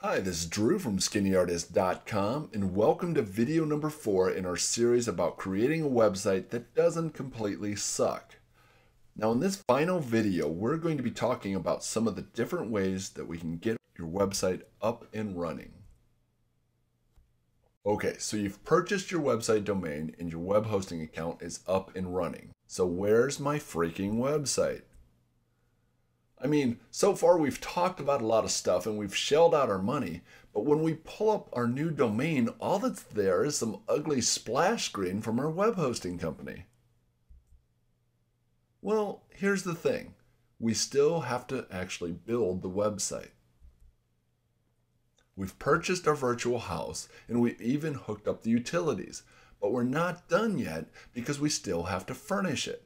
Hi, this is Drew from skinnyartist.com, and welcome to video number 4 in our series about creating a website that doesn't completely suck. Now in this final video, we're going to be talking about some of the different ways that we can get your website up and running. Okay, so you've purchased your website domain and your web hosting account is up and running. So where's my freaking website? I mean, so far we've talked about a lot of stuff and we've shelled out our money, but when we pull up our new domain, all that's there is some ugly splash screen from our web hosting company. Well, here's the thing. We still have to actually build the website. We've purchased our virtual house and we've even hooked up the utilities, but we're not done yet because we still have to furnish it.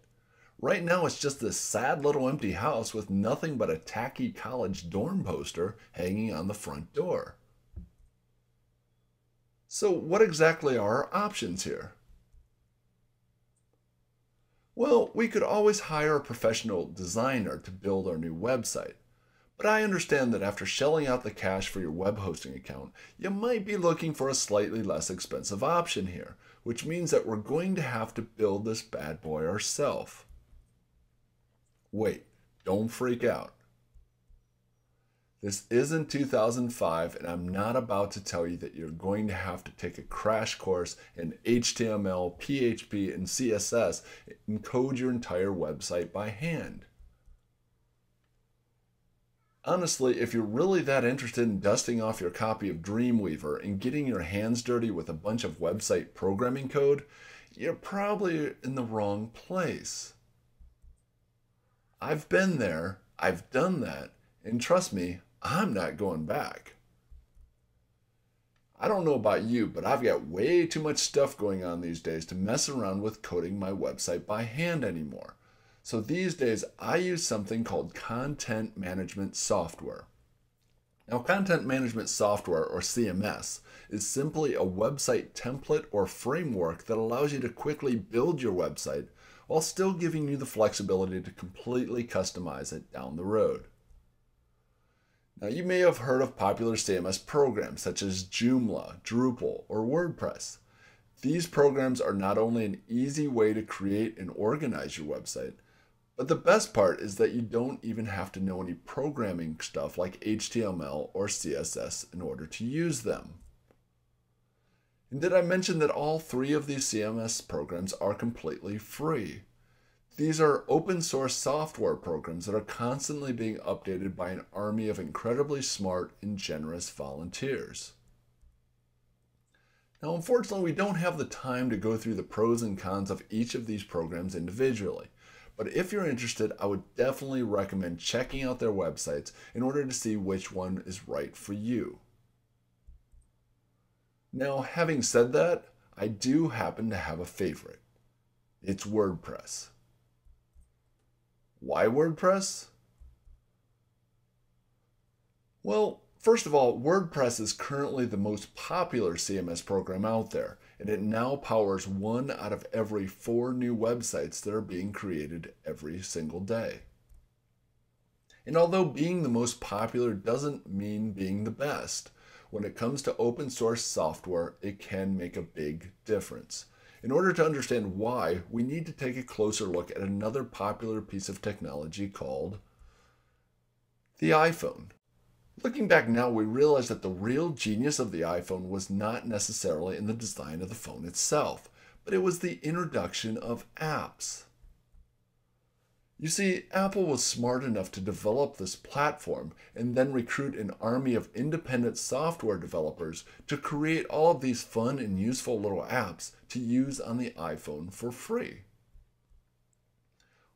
Right now, it's just this sad little empty house with nothing but a tacky college dorm poster hanging on the front door. So what exactly are our options here? Well, we could always hire a professional designer to build our new website. But I understand that after shelling out the cash for your web hosting account, you might be looking for a slightly less expensive option here, which means that we're going to have to build this bad boy ourselves. Wait, don't freak out. This isn't 2005, and I'm not about to tell you that you're going to have to take a crash course in HTML, PHP, and CSS and code your entire website by hand. Honestly, if you're really that interested in dusting off your copy of Dreamweaver and getting your hands dirty with a bunch of website programming code, you're probably in the wrong place. I've been there, I've done that, and trust me, I'm not going back. I don't know about you, but I've got way too much stuff going on these days to mess around with coding my website by hand anymore. So these days, I use something called content management software. Now, content management software, or CMS, is simply a website template or framework that allows you to quickly build your website while still giving you the flexibility to completely customize it down the road. Now, you may have heard of popular CMS programs such as Joomla, Drupal, or WordPress. These programs are not only an easy way to create and organize your website, but the best part is that you don't even have to know any programming stuff like HTML or CSS in order to use them. And did I mention that all 3 of these CMS programs are completely free? These are open source software programs that are constantly being updated by an army of incredibly smart and generous volunteers. Now, unfortunately, we don't have the time to go through the pros and cons of each of these programs individually. But if you're interested, I would definitely recommend checking out their websites in order to see which one is right for you. Now, having said that, I do happen to have a favorite. It's WordPress. Why WordPress? Well, first of all, WordPress is currently the most popular CMS program out there, and it now powers 1 out of every 4 new websites that are being created every single day. And although being the most popular doesn't mean being the best, when it comes to open source software, it can make a big difference. In order to understand why, we need to take a closer look at another popular piece of technology called the iPhone. Looking back now, we realize that the real genius of the iPhone was not necessarily in the design of the phone itself, but it was the introduction of apps. You see, Apple was smart enough to develop this platform and then recruit an army of independent software developers to create all of these fun and useful little apps to use on the iPhone for free.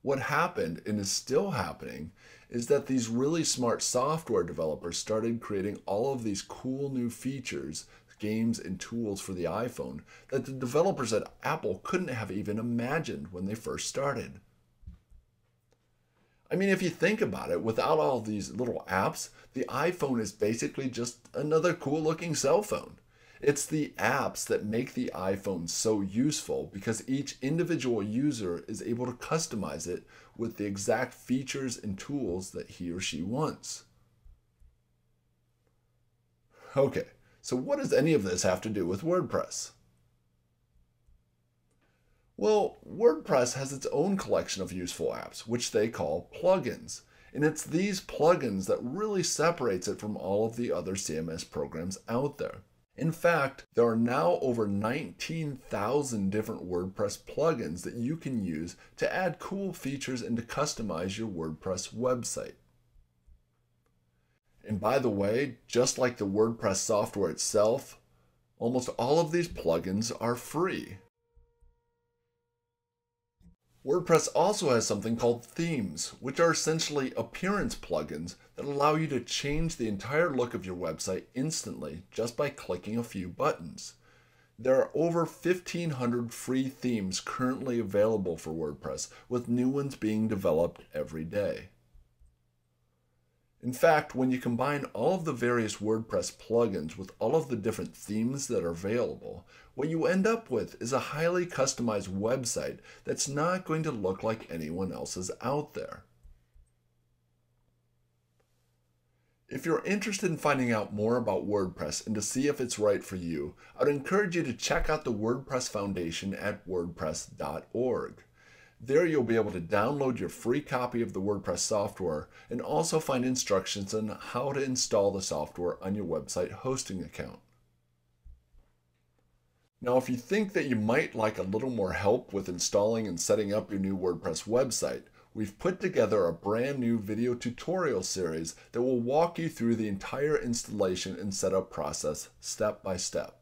What happened, and is still happening, is that these really smart software developers started creating all of these cool new features, games, and tools for the iPhone that the developers at Apple couldn't have even imagined when they first started. I mean, if you think about it, without all these little apps, the iPhone is basically just another cool looking cell phone. It's the apps that make the iPhone so useful because each individual user is able to customize it with the exact features and tools that he or she wants. Okay, so what does any of this have to do with WordPress? Well, WordPress has its own collection of useful apps, which they call plugins. And it's these plugins that really separates it from all of the other CMS programs out there. In fact, there are now over 19,000 different WordPress plugins that you can use to add cool features and to customize your WordPress website. And by the way, just like the WordPress software itself, almost all of these plugins are free. WordPress also has something called themes, which are essentially appearance plugins that allow you to change the entire look of your website instantly just by clicking a few buttons. There are over 1,500 free themes currently available for WordPress, with new ones being developed every day. In fact, when you combine all of the various WordPress plugins with all of the different themes that are available, what you end up with is a highly customized website that's not going to look like anyone else's out there. If you're interested in finding out more about WordPress and to see if it's right for you, I'd encourage you to check out the WordPress Foundation at wordpress.org. There you'll be able to download your free copy of the WordPress software and also find instructions on how to install the software on your website hosting account. Now, if you think that you might like a little more help with installing and setting up your new WordPress website, we've put together a brand new video tutorial series that will walk you through the entire installation and setup process step by step.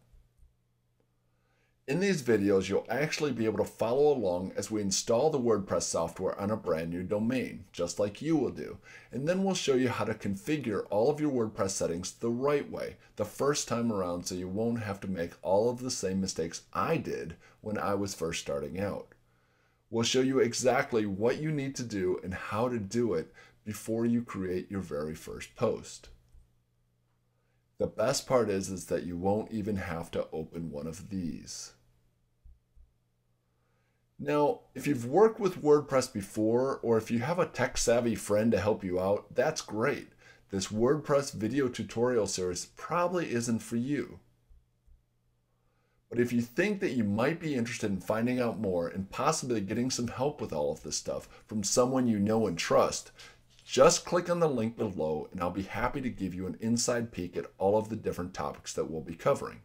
In these videos, you'll actually be able to follow along as we install the WordPress software on a brand new domain, just like you will do. And then we'll show you how to configure all of your WordPress settings the right way the first time around so you won't have to make all of the same mistakes I did when I was first starting out. We'll show you exactly what you need to do and how to do it before you create your very first post. The best part is that you won't even have to open one of these. Now, if you've worked with WordPress before, or if you have a tech-savvy friend to help you out, that's great. This WordPress video tutorial series probably isn't for you. But if you think that you might be interested in finding out more and possibly getting some help with all of this stuff from someone you know and trust, just click on the link below and I'll be happy to give you an inside peek at all of the different topics that we'll be covering.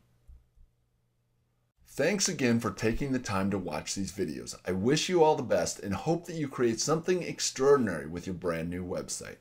Thanks again for taking the time to watch these videos. I wish you all the best and hope that you create something extraordinary with your brand new website.